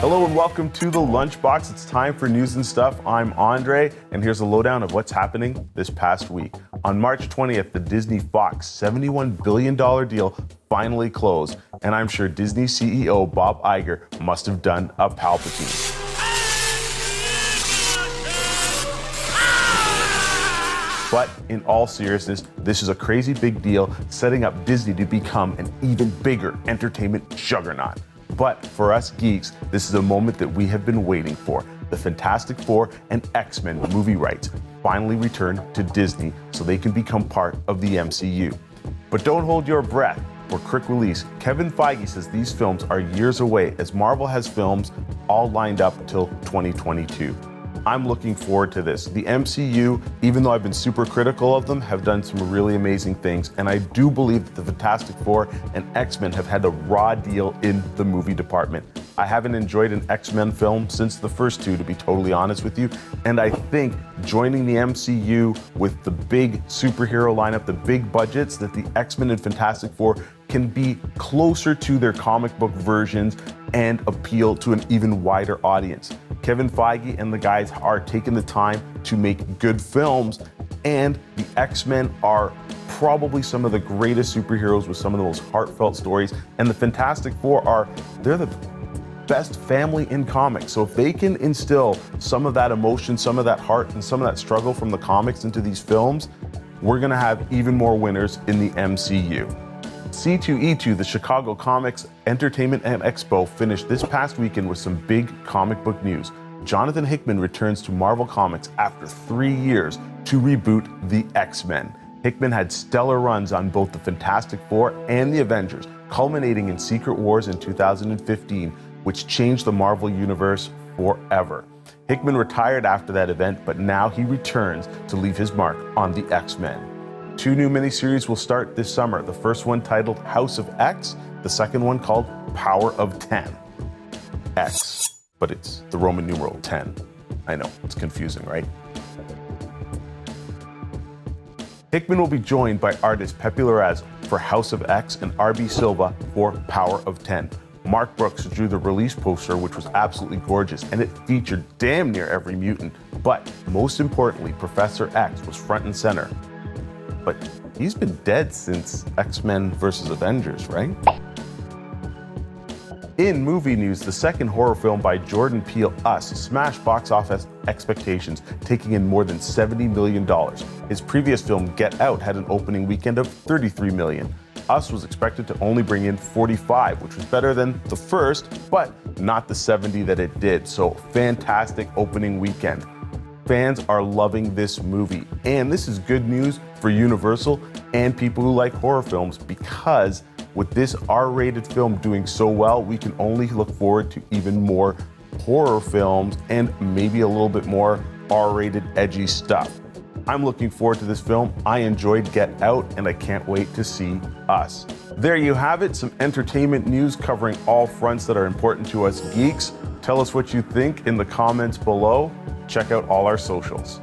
Hello and welcome to the Lunchbox. It's time for news and stuff. I'm Andre, and here's a lowdown of what's happening this past week. On March 20th, the Disney-Fox $71 billion deal finally closed, and I'm sure Disney CEO Bob Iger must have done a Palpatine. But in all seriousness, this is a crazy big deal, setting up Disney to become an even bigger entertainment juggernaut. But for us geeks, this is a moment that we have been waiting for. The Fantastic Four and X-Men movie rights finally return to Disney so they can become part of the MCU. But don't hold your breath. For quick release, Kevin Feige says these films are years away as Marvel has films all lined up till 2022. I'm looking forward to this. The MCU, even though I've been super critical of them, have done some really amazing things, and I do believe that the Fantastic Four and X-Men have had a raw deal in the movie department. I haven't enjoyed an X-Men film since the first two, to be totally honest with you, and I think joining the MCU with the big superhero lineup, the big budgets, that the X-Men and Fantastic Four can be closer to their comic book versions and appeal to an even wider audience. Kevin Feige and the guys are taking the time to make good films, and the X-Men are probably some of the greatest superheroes with some of the most heartfelt stories, and the Fantastic Four they're the best family in comics. So if they can instill some of that emotion, some of that heart, and some of that struggle from the comics into these films, we're gonna have even more winners in the MCU. C2E2, the Chicago Comics Entertainment and Expo, finished this past weekend with some big comic book news. Jonathan Hickman returns to Marvel Comics after 3 years to reboot the X-Men. Hickman had stellar runs on both the Fantastic Four and the Avengers, culminating in Secret Wars in 2015, which changed the Marvel Universe forever. Hickman retired after that event, but now he returns to leave his mark on the X-Men. 2 new miniseries will start this summer. The first one titled House of X, the second one called Power of 10. X, but it's the Roman numeral 10. I know, it's confusing, right? Hickman will be joined by artist Pepe Larraz for House of X and R.B. Silva for Power of 10. Mark Brooks drew the release poster, which was absolutely gorgeous, and it featured damn near every mutant. But most importantly, Professor X was front and center. But he's been dead since X-Men vs. Avengers, right? In movie news, the second horror film by Jordan Peele, Us, smashed box office expectations, taking in more than $70 million. His previous film, Get Out, had an opening weekend of $33 million. Us was expected to only bring in 45, which was better than the first, but not the 70 that it did. So fantastic opening weekend. Fans are loving this movie, and this is good news for Universal and people who like horror films, because with this R-rated film doing so well, we can only look forward to even more horror films and maybe a little bit more R-rated edgy stuff. I'm looking forward to this film. I enjoyed Get Out, and I can't wait to see Us. There you have it, some entertainment news covering all fronts that are important to us geeks. Tell us what you think in the comments below. Check out all our socials.